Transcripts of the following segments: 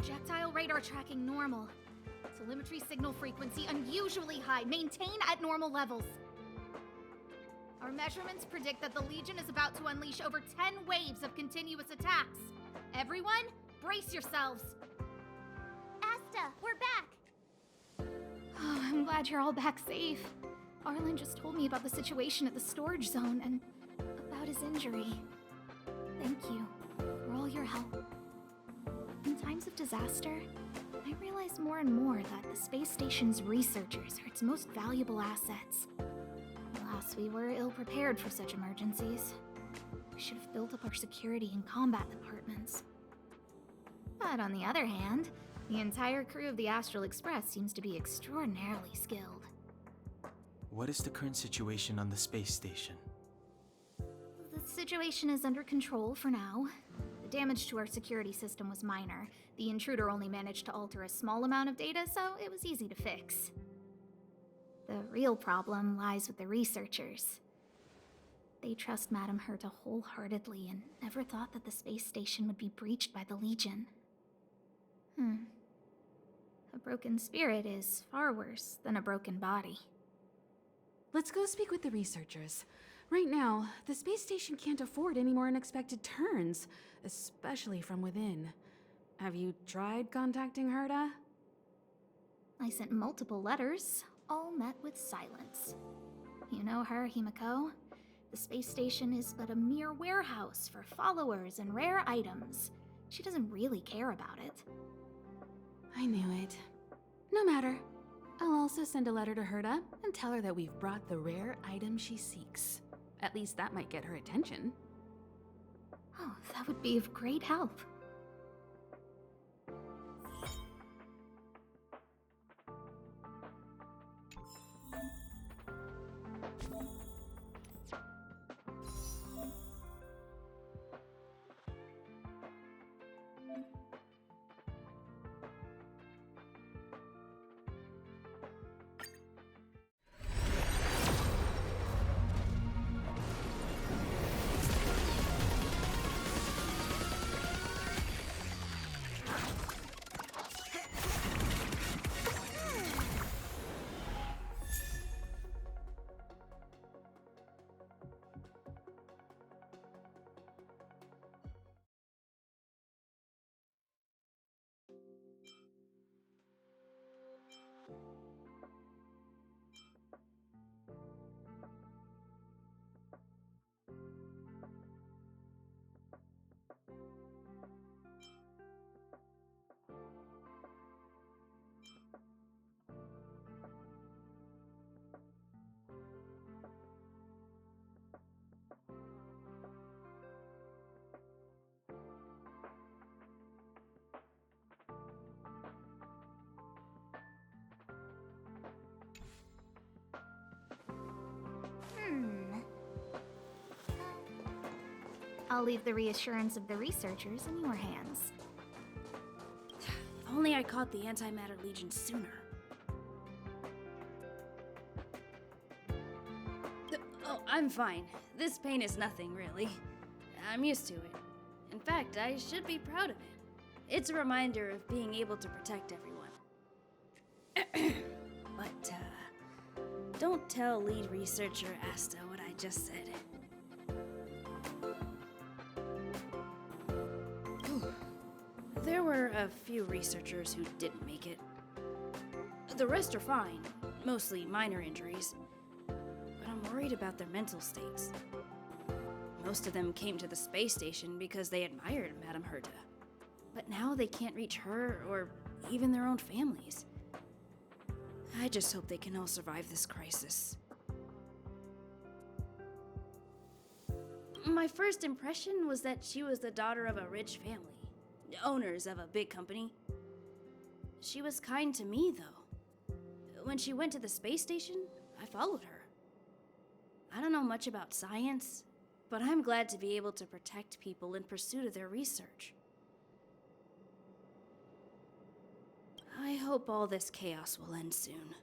Projectile radar tracking normal. Telemetry signal frequency unusually high. Maintain at normal levels. Our measurements predict that the Legion is about to unleash over 10 waves of continuous attacks. Everyone, brace yourselves. Asta, we're back! Oh, I'm glad you're all back safe. Arlen just told me about the situation at the storage zone and about his injury. Thank you for all your help. In times of disaster, I realize more and more that the space station's researchers are its most valuable assets. Alas, we were ill-prepared for such emergencies. We should have built up our security and combat departments. But on the other hand, the entire crew of the Astral Express seems to be extraordinarily skilled. What is the current situation on the space station? The situation is under control for now. The damage to our security system was minor. The intruder only managed to alter a small amount of data, so it was easy to fix. The real problem lies with the researchers. They trust Madame Herta wholeheartedly and never thought that the space station would be breached by the Legion. A broken spirit is far worse than a broken body. Let's go speak with the researchers. Right now, the space station can't afford any more unexpected turns, especially from within. Have you tried contacting Herta? I sent multiple letters, all met with silence. You know her, Himiko. The space station is but a mere warehouse for followers and rare items. She doesn't really care about it. I knew it. No matter. I'll also send a letter to Herta and tell her that we've brought the rare item she seeks. At least that might get her attention. Oh, that would be of great help. I'll leave the reassurance of the researchers in your hands. If only I caught the Antimatter Legion sooner. Oh, I'm fine. This pain is nothing, really. I'm used to it. In fact, I should be proud of it. It's a reminder of being able to protect everyone. But, don't tell lead researcher Asta what I just said. There were a few researchers who didn't make it. The rest are fine, mostly minor injuries. But I'm worried about their mental states. Most of them came to the space station because they admired Madame Herta. But now they can't reach her or even their own families. I just hope they can all survive this crisis. My first impression was that she was the daughter of a rich family. Owners of a big company. She was kind to me, though. When she went to the space station, I followed her. I don't know much about science, but I'm glad to be able to protect people in pursuit of their research. I hope all this chaos will end soon.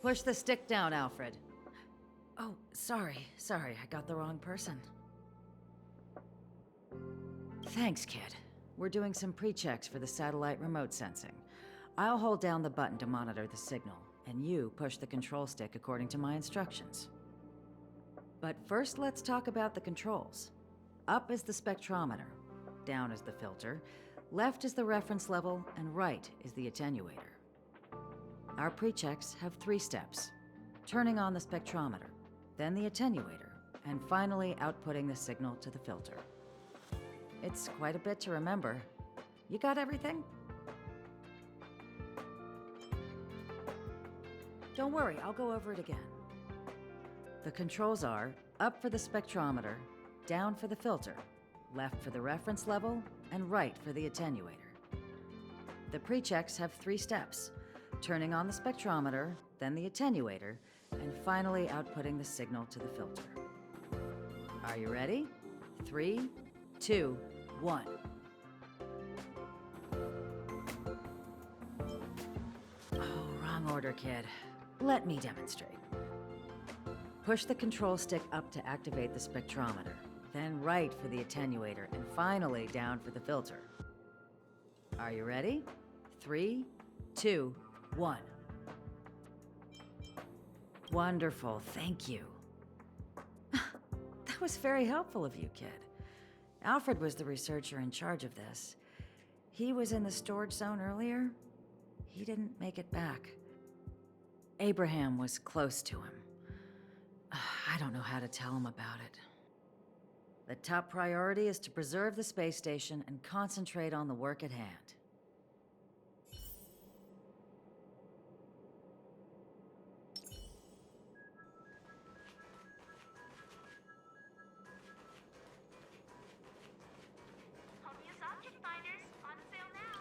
Push the stick down, Alfred. Oh, sorry, I got the wrong person. Thanks, kid. We're doing some pre-checks for the satellite remote sensing. I'll hold down the button to monitor the signal, and you push the control stick according to my instructions. But first, let's talk about the controls. Up is the spectrometer, down is the filter, left is the reference level, and right is the attenuator. Our pre-checks have 3 steps. Turning on the spectrometer, then the attenuator, and finally outputting the signal to the filter. It's quite a bit to remember. You got everything? Don't worry, I'll go over it again. The controls are up for the spectrometer, down for the filter, left for the reference level, and right for the attenuator. The pre-checks have 3 steps. Turning on the spectrometer, then the attenuator, and finally outputting the signal to the filter. Are you ready? 3, 2, 1. Oh, wrong order, kid. Let me demonstrate. Push the control stick up to activate the spectrometer, then right for the attenuator, and finally down for the filter. Are you ready? 3, 2, 1. Wonderful, thank you. That was very helpful of you, kid. Alfred was the researcher in charge of this. He was in the storage zone earlier. He didn't make it back. Abraham was close to him. I don't know how to tell him about it. The top priority is to preserve the space station and concentrate on the work at hand. Home use object finders on sale now.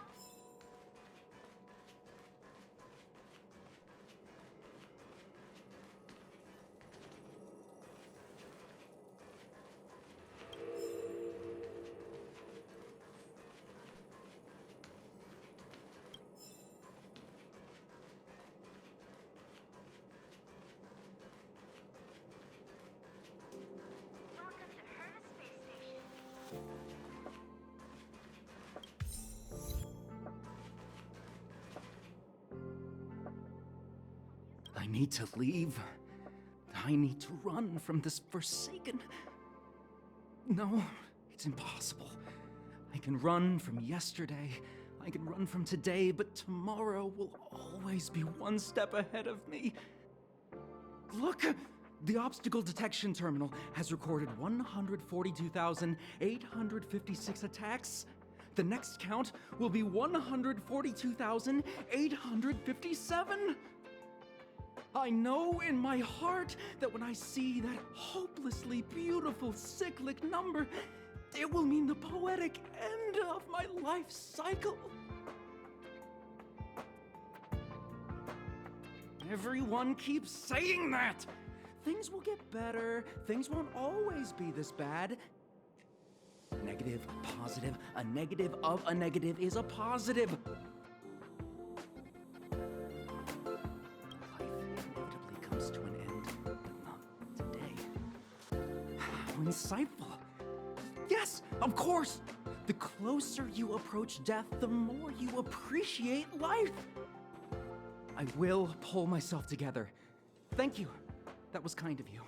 Welcome to her space station. I need to leave. I need to run from this forsaken... No, it's impossible. I can run from yesterday. I can run from today, but tomorrow will always be one step ahead of me. Look! The obstacle detection terminal has recorded 142,856 attacks. The next count will be 142,857. I know in my heart that when I see that hopelessly beautiful cyclic number, it will mean the poetic end of my life cycle. Everyone keeps saying that. Things will get better. Things won't always be this bad. Negative, positive, a negative of a negative is a positive. Life inevitably comes to an end, but not today. How insightful. Yes, of course. The closer you approach death, the more you appreciate life. I will pull myself together. Thank you. That was kind of you.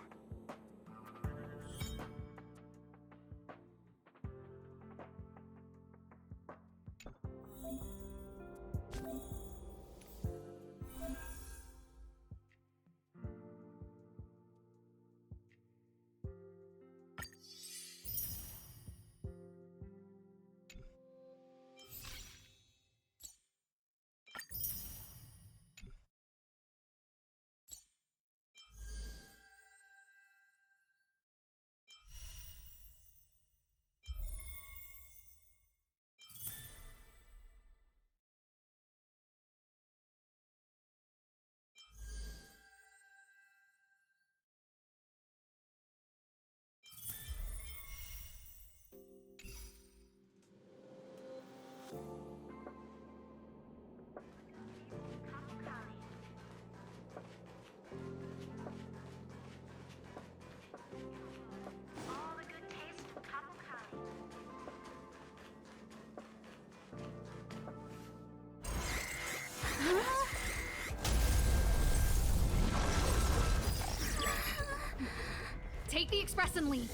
take the express and leave.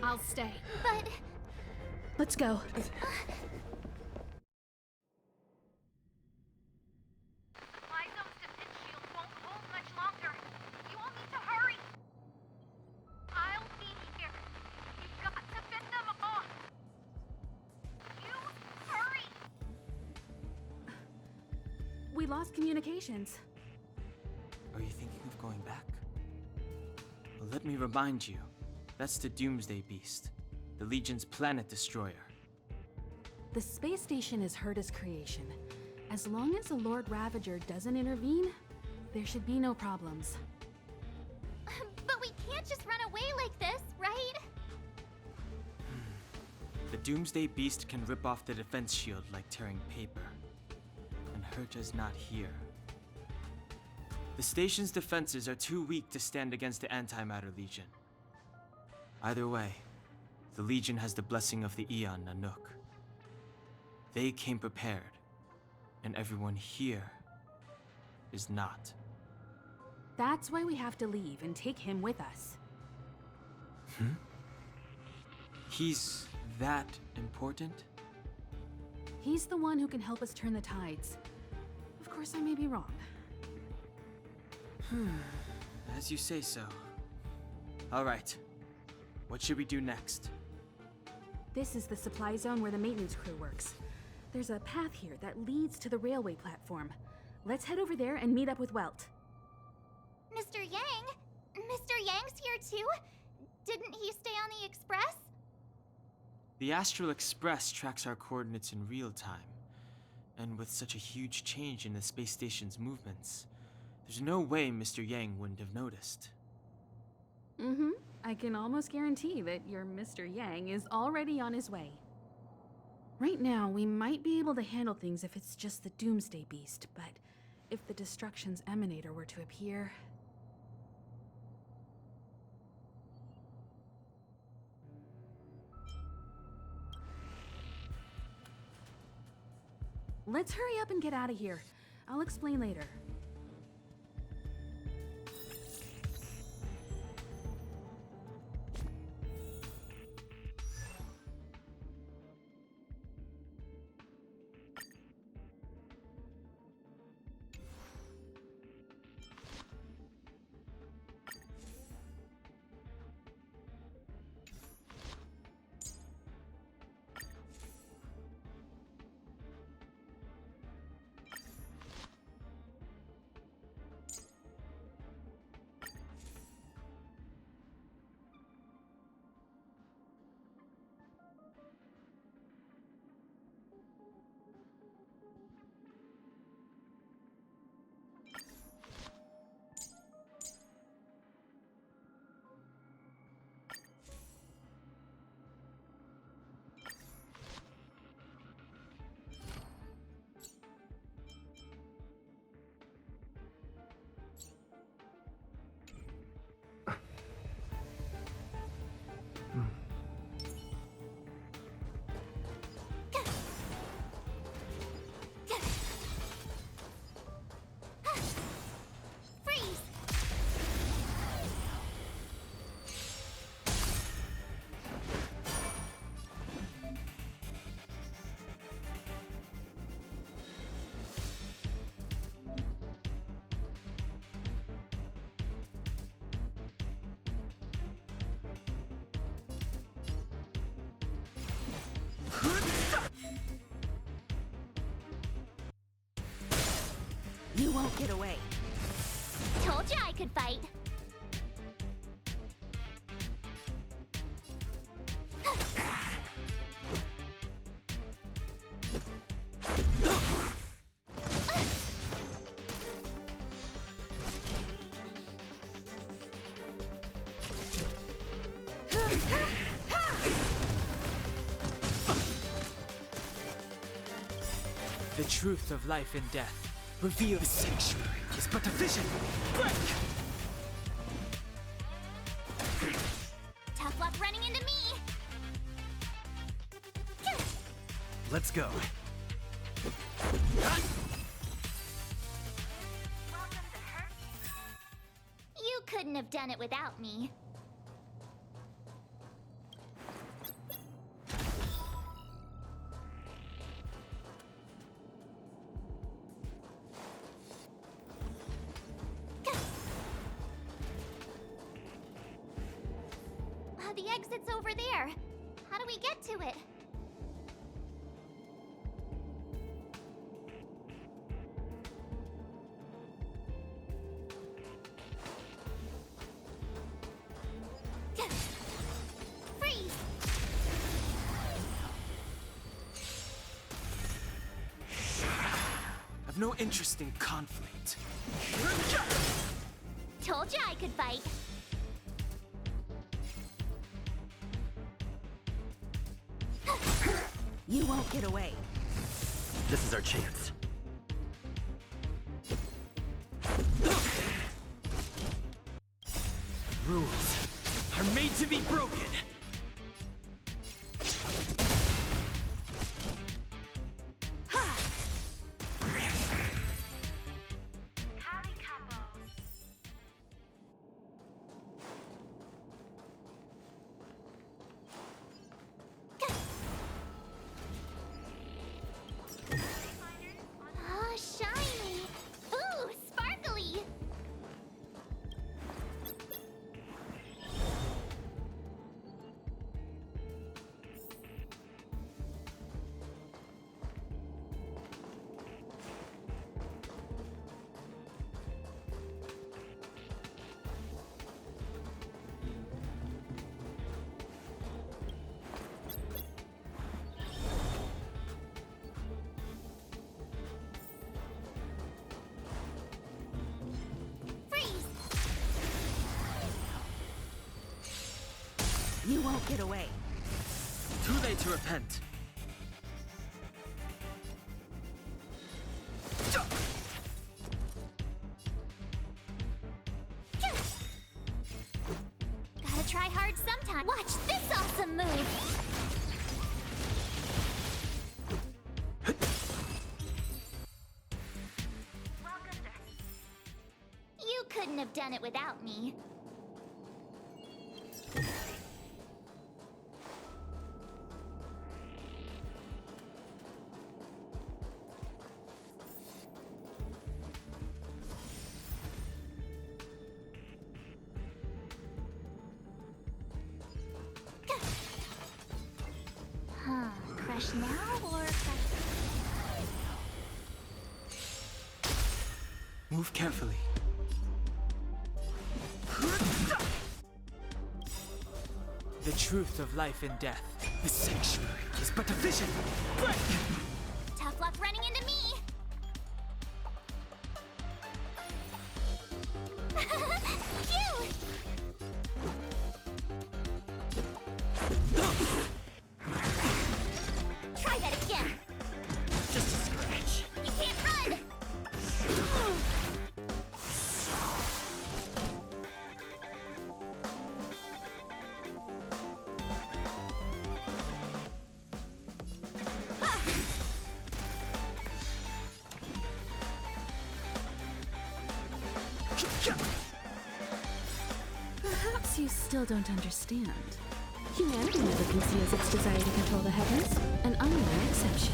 I'll stay. But Let's go. supply zone's defense shield won't hold much longer. You all need to hurry. I'll be here. You've got to fend them off. You hurry. We lost communications. Are you thinking of going back? Well, let me remind you. That's the Doomsday Beast, the Legion's planet destroyer. The space station is Herta's creation. As long as the Lord Ravager doesn't intervene, there should be no problems. But we can't just run away like this, right? The Doomsday Beast can rip off the defense shield like tearing paper. And Herta's not here. The station's defenses are too weak to stand against the Antimatter Legion. Either way, the Legion has the blessing of the Aeon Nanook. They came prepared, and everyone here is not. That's why we have to leave and take him with us. He's that important? He's the one who can help us turn the tides. Of course, I may be wrong. As you say so. All right. What should we do next? This is the supply zone where the maintenance crew works. There's a path here that leads to the railway platform. Let's head over there and meet up with Welt. Mr. Yang? Mr. Yang's here too? Didn't he stay on the express? The Astral Express tracks our coordinates in real time. And with such a huge change in the space station's movements, there's no way Mr. Yang wouldn't have noticed. I can almost guarantee that your Mr. Yang is already on his way. Right now, we might be able to handle things if it's just the Doomsday Beast, but if the Destruction's Emanator were to appear... Let's hurry up and get out of here. I'll explain later. You won't get away. Told you I could fight. The truth of life and death. Reveal the sanctuary is but a vision. Break! Tough luck running into me. Let's go. You couldn't have done it without me. The exit's over there. How do we get to it? Freeze! I've no interest in conflict. Told ya I could fight. You won't get away. This is our chance. Rules are made to be broken. Kali couples. Ah, shiny! Ooh, sparkly! Freeze! You won't get away. Too late to repent. Gotta try hard sometime. Watch this awesome move! Welcome to You couldn't have done it without me. Huh, crush now or crush... Move carefully. The truth of life and death. The sanctuary is but a vision. Tough luck running into me! Phew! Try that again! Just a scratch. You can't run! Perhaps you still don't understand. Humanity never conceals its desire to control the heavens, and I'm no exception.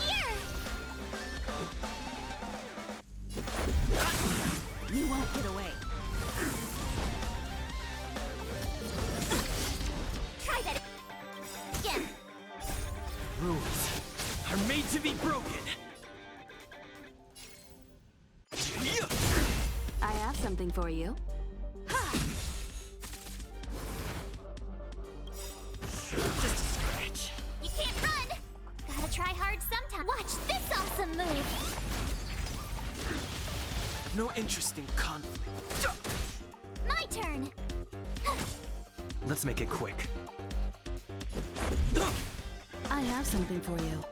Here! You won't get away. Try that again! Rules are made to be broken. I have something for you. Just a scratch. You can't run! Gotta try hard sometime. Watch this awesome move! No interest in conflict. My turn! Let's make it quick. I have something for you.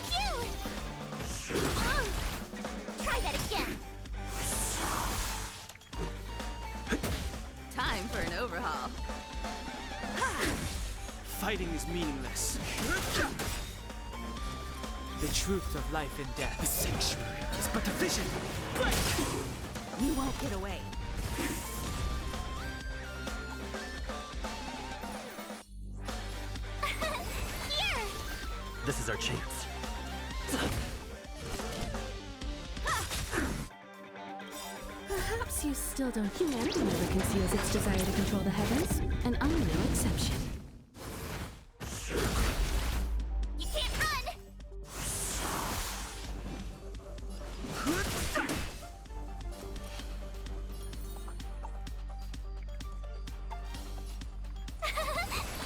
Phew! Try that again! Time for an overhaul. Fighting is meaningless. The truth of life and death. The sanctuary is but a vision. You won't get away. This is our chance. Perhaps you still don't. Humanity never conceals its desire to control the heavens, and I'm no exception. You can't run!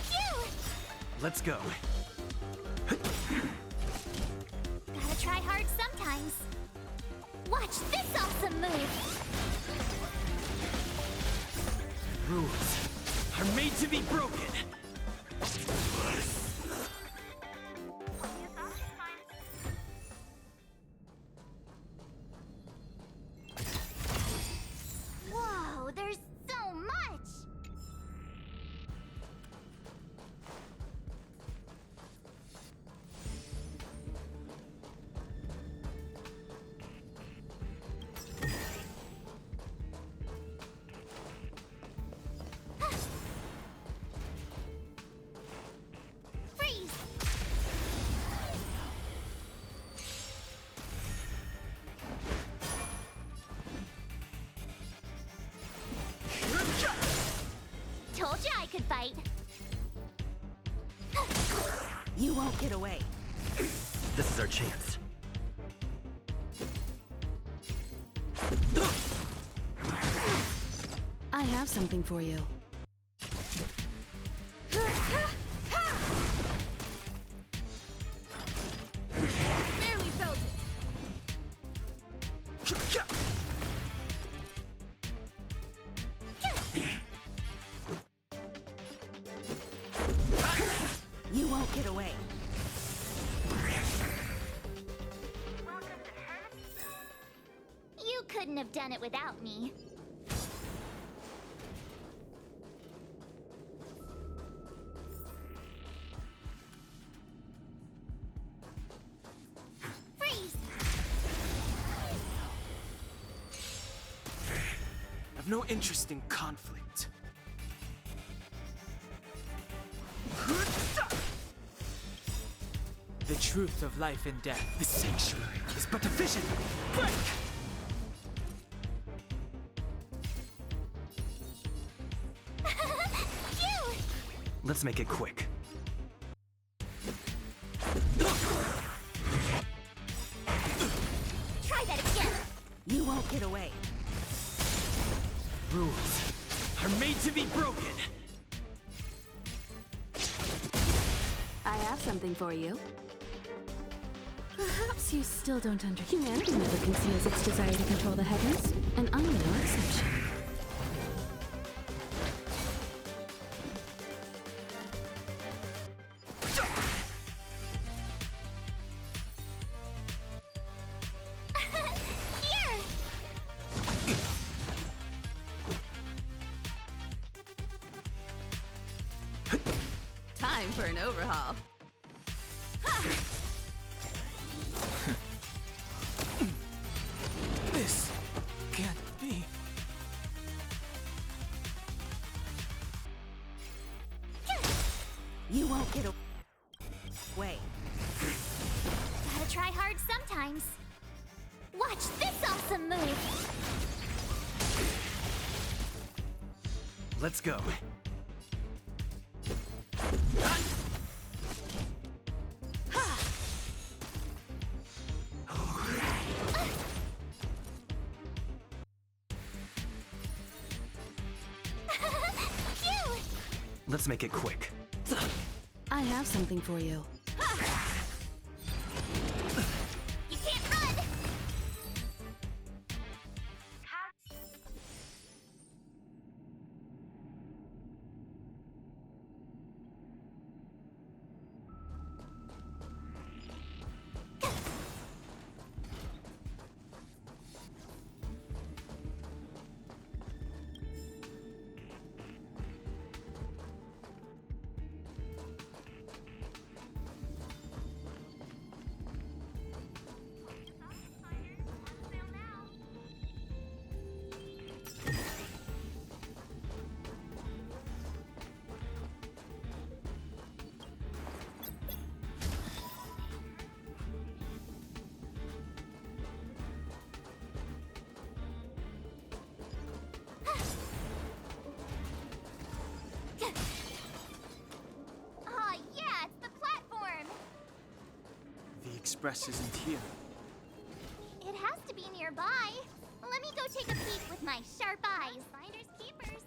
Phew! Let's go. Gotta try hard sometimes. Watch this awesome move! Rules are made to be broken. Whoa, there's so much! Freeze! Told you I could fight. You won't get away. This is our chance. I have something for you. Barely felt it. You won't get away. You couldn't have done it without me. Freeze! I've no interest in conflict. The truth of life and death. The sanctuary is but a vision. Break! Phew! Let's make it quick. Try that again. You won't get away. Rules are made to be broken. I have something for you. Perhaps you still don't understand. Humanity never conceals its desire to control the heavens, and I'm no exception. Here! Time for an overhaul. This can't be. You won't get away. Gotta try hard sometimes. Watch this awesome move! Let's go. Phew! Let's make it quick. I have something for you. You can't run! Express isn't here. It has to be nearby. Let me go take a peek with my sharp eyes. Finders keepers.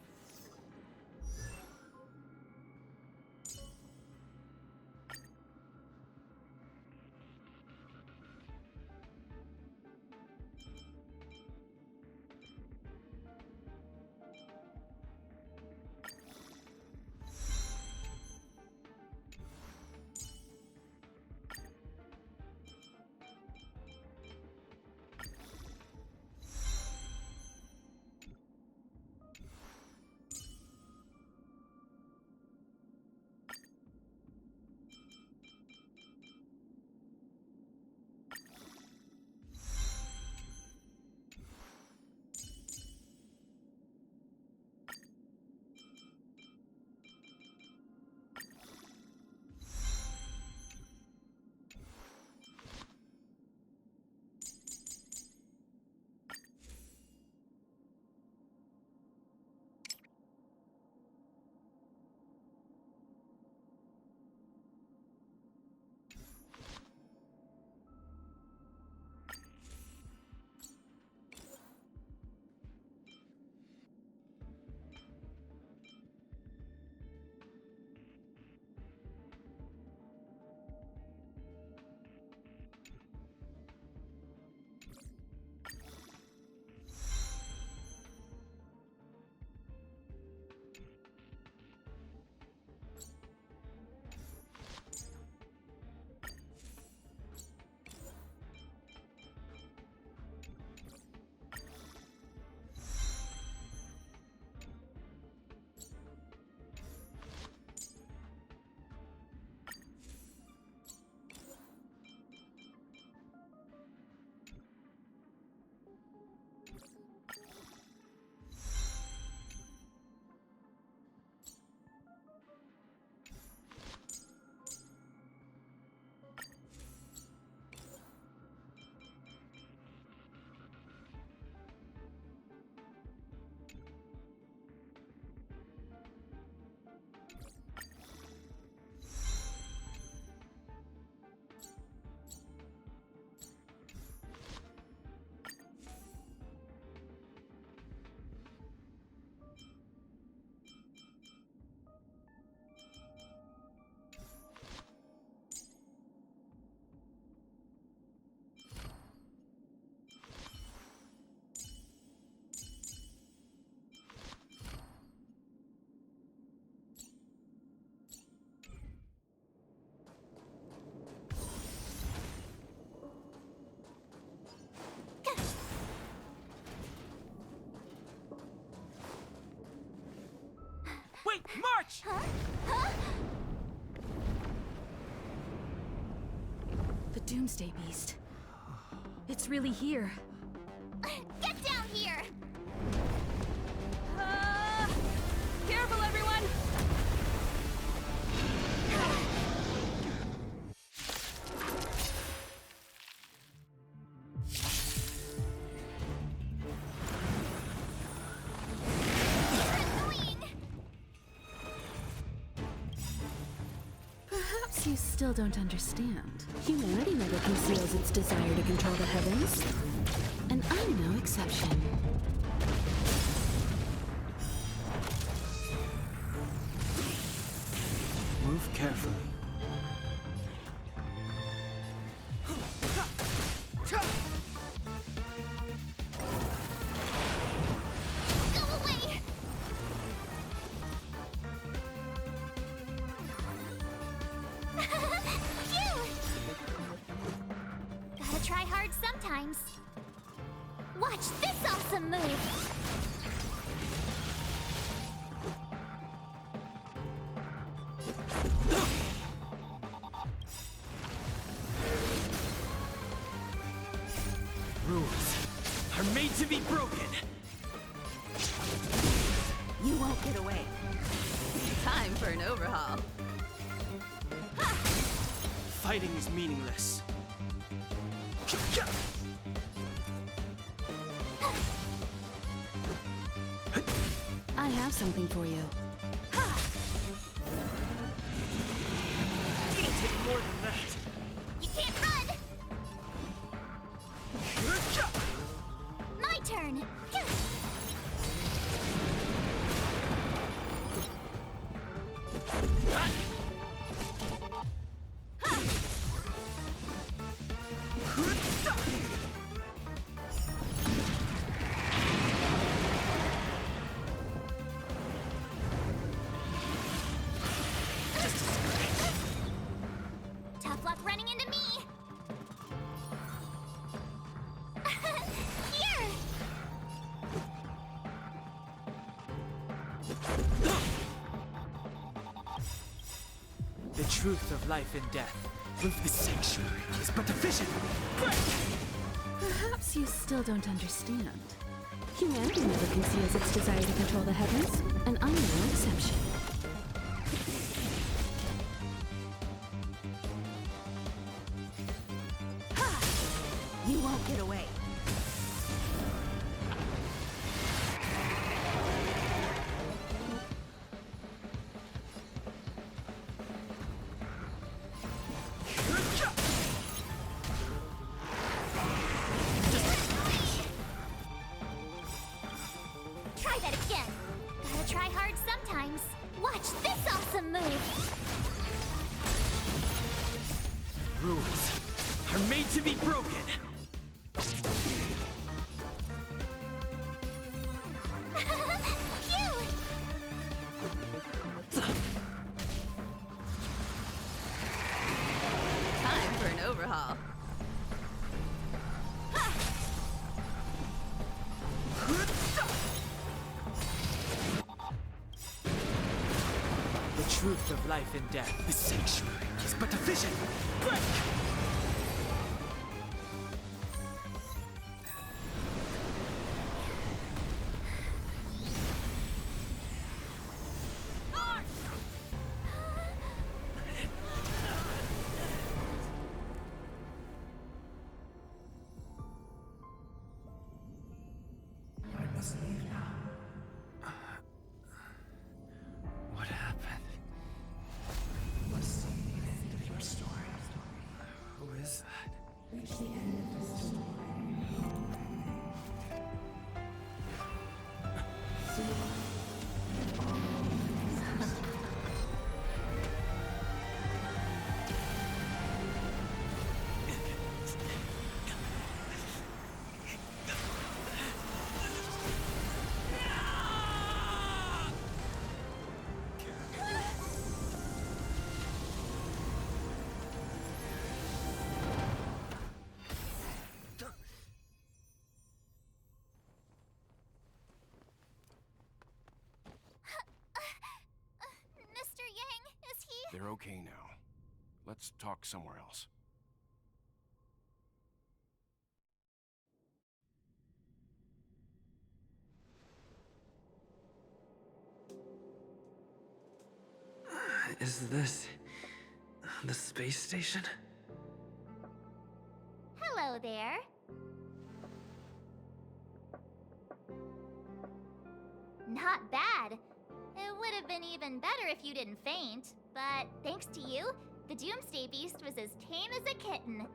Wait, march! Huh? Huh? The Doomsday Beast. It's really here. Get down here! Careful, everyone! Perhaps you still don't understand. Humanity never conceals its desire to control the heavens. And I'm no exception. Move carefully. Go away! Phew! Gotta try hard sometimes. Watch this awesome move! Rules are made to be broken. You won't get away. Time for an overhaul. Fighting is meaningless. I have something for you. It'll take more than that. You can't run! up running into me! Here! The truth of life and death. The sanctuary is but a vision. Perhaps you still don't understand. Humanity never conceals its desire to control the heavens, and I'm no exception. You won't get away. Try that again. Gotta try hard sometimes. Watch this awesome move! Rules are made to be broken. Cute! Time for an overhaul. The truth of life and death. The sanctuary is but a vision. What happened? Must see the end of your story. Who is that? Reach the end of the story. Mr. Yang, is he? They're okay now. Let's talk somewhere else. Is this the space station? Hello there. Not bad. It would have been even better if you didn't faint, but thanks to you, the Doomsday Beast was as tame as a kitten.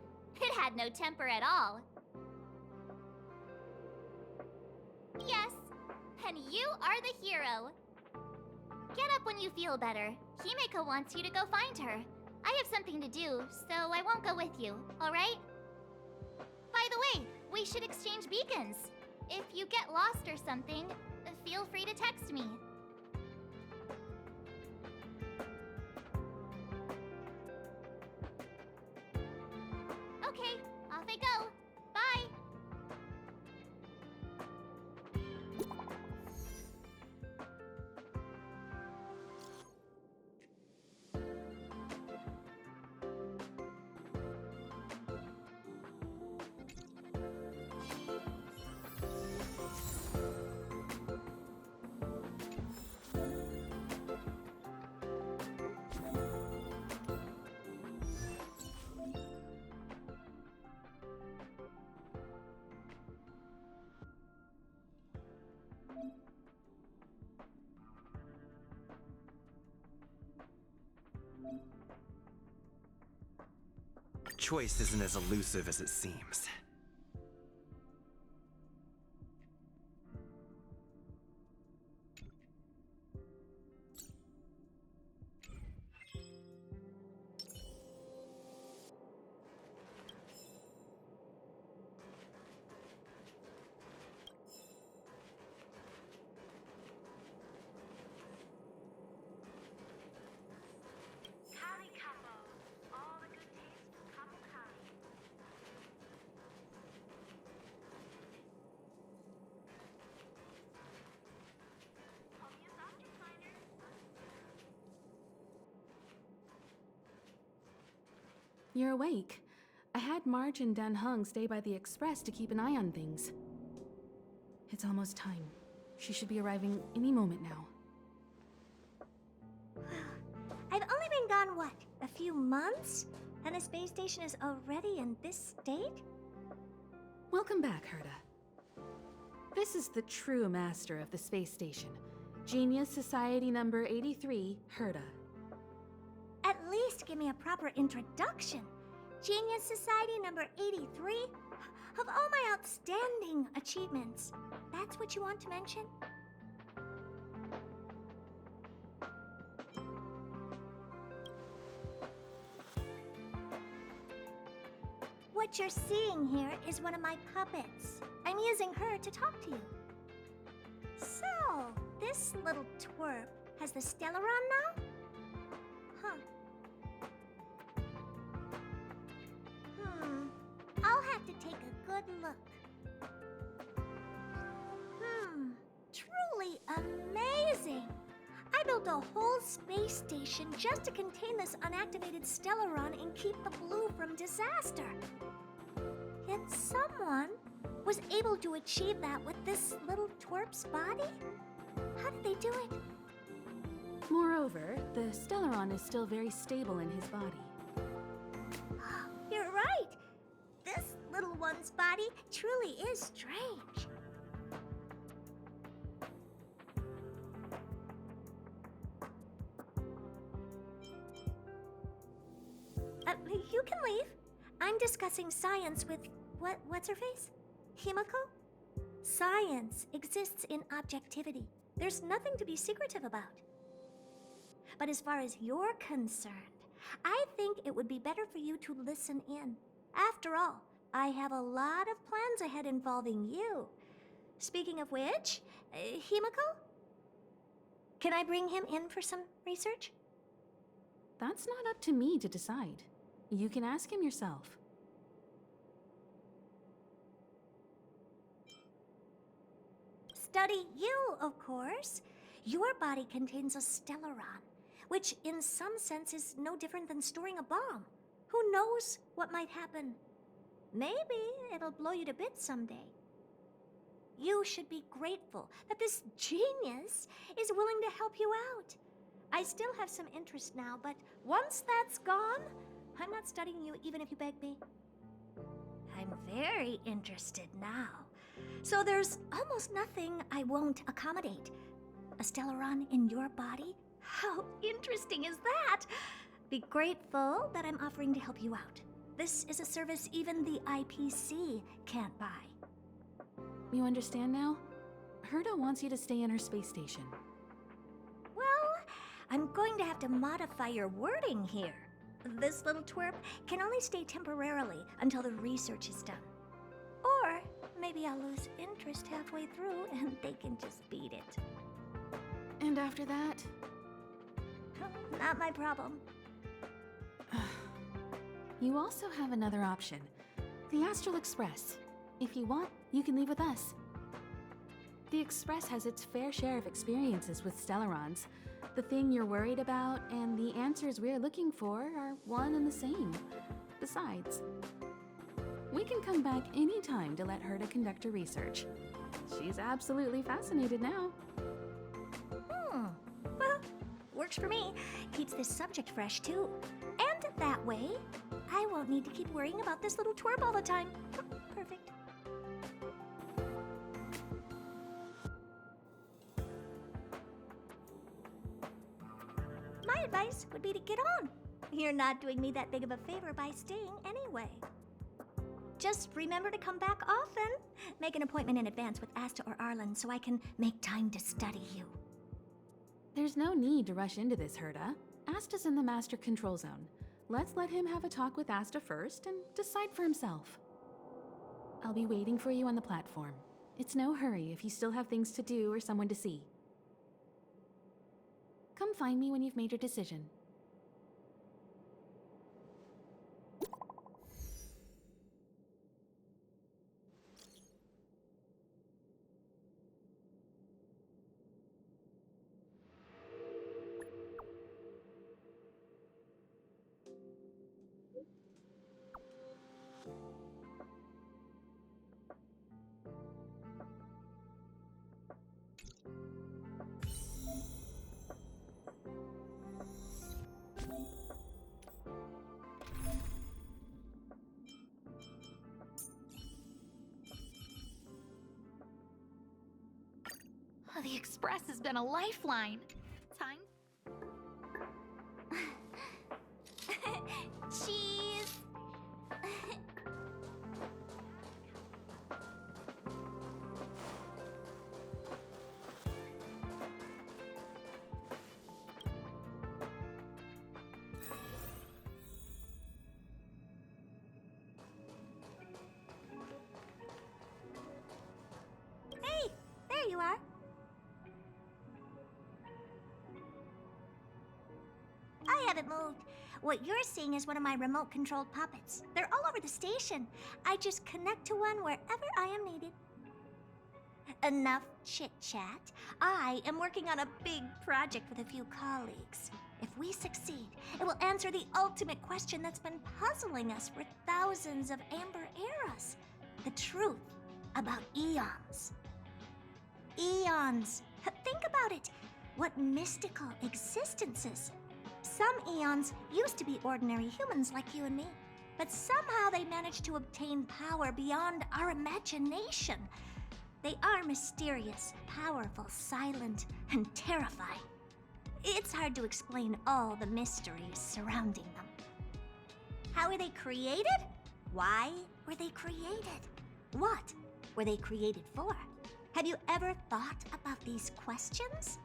It had no temper at all. Yes, and you are the hero. Get up when you feel better. Himeko wants you to go find her. I have something to do, so I won't go with you, alright? By the way, we should exchange beacons. If you get lost or something, feel free to text me. Okay, off I go. Bye! Choice isn't as elusive as it seems. You're awake. I had Marge and Dan Hung stay by the express to keep an eye on things. It's almost time. She should be arriving any moment now. I've only been gone, what, a few months? And the space station is already in this state? Welcome back, Herta. This is the true master of the space station. Genius Society number 83, Herta. At least give me a proper introduction. Genius Society number 83? Of all my outstanding achievements, that's what you want to mention? What you're seeing here is one of my puppets. I'm using her to talk to you. So, this little twerp has the Stellaron now? Huh. I'll have to take a good look. Truly amazing! I built a whole space station just to contain this unactivated Stellaron and keep the blue from disaster. Yet someone was able to achieve that with this little twerp's body? How did they do it? Moreover, the Stellaron is still very stable in his body. You're right! This little one's body truly is strange. You can leave. I'm discussing science with... what's her face? Himiko? Science exists in objectivity. There's nothing to be secretive about. But as far as you're concerned, I think it would be better for you to listen in. After all, I have a lot of plans ahead involving you. Speaking of which, Himiko? Can I bring him in for some research? That's not up to me to decide. You can ask him yourself. Study you, of course. Your body contains a Stellaron, which in some sense is no different than storing a bomb. Who knows what might happen? Maybe it'll blow you to bits someday. You should be grateful that this genius is willing to help you out. I still have some interest now, but once that's gone, I'm not studying you even if you beg me. I'm very interested now. So there's almost nothing I won't accommodate. A Stellaron in your body? How interesting is that? Be grateful that I'm offering to help you out. This is a service even the IPC can't buy. You understand now? Herta wants you to stay in her space station. Well, I'm going to have to modify your wording here. This little twerp can only stay temporarily until the research is done. Or maybe I'll lose interest halfway through and they can just beat it. And after that? Not my problem. You also have another option. The Astral Express. If you want, you can leave with us. The Express has its fair share of experiences with Stellarons. The thing you're worried about and the answers we're looking for are one and the same. Besides, we can come back anytime to let Herta conduct her research. She's absolutely fascinated now. Well, works for me. Keeps this subject fresh, too. And that way, I won't need to keep worrying about this little twerp all the time. Perfect. My advice would be to get on. You're not doing me that big of a favor by staying anyway. Just remember to come back often. Make an appointment in advance with Asta or Arlen so I can make time to study you. There's no need to rush into this, Herta. Asta's in the Master Control Zone. Let's let him have a talk with Asta first and decide for himself. I'll be waiting for you on the platform. It's no hurry if you still have things to do or someone to see. Come find me when you've made your decision. The Express has been a lifeline. Time. Cheese! Hey, there you are. I haven't moved. What you're seeing is one of my remote-controlled puppets. They're all over the station. I just connect to one wherever I am needed. Enough chit-chat. I am working on a big project with a few colleagues. If we succeed, it will answer the ultimate question that's been puzzling us for thousands of amber eras. The truth about eons. Eons. Think about it. What mystical existences. Some eons used to be ordinary humans like you and me, but somehow they managed to obtain power beyond our imagination. They are mysterious, powerful, silent, and terrifying. It's hard to explain all the mysteries surrounding them. How were they created? Why were they created? What were they created for? Have you ever thought about these questions?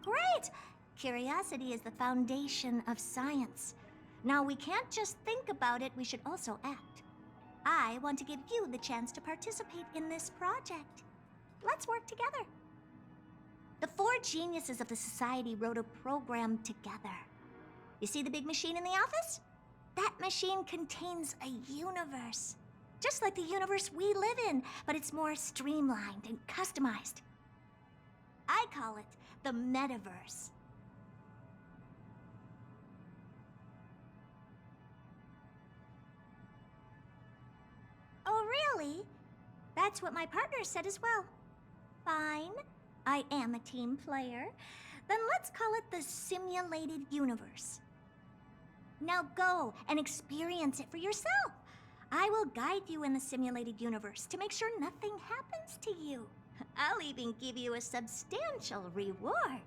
Great! Curiosity is the foundation of science. Now, we can't just think about it, we should also act. I want to give you the chance to participate in this project. Let's work together. The 4 geniuses of the society wrote a program together. You see the big machine in the office? That machine contains a universe. Just like the universe we live in, but it's more streamlined and customized. I call it the metaverse. Oh, really? That's what my partner said as well. Fine. I am a team player. Then let's call it the simulated universe. Now go and experience it for yourself. I will guide you in the simulated universe to make sure nothing happens to you. I'll even give you a substantial reward.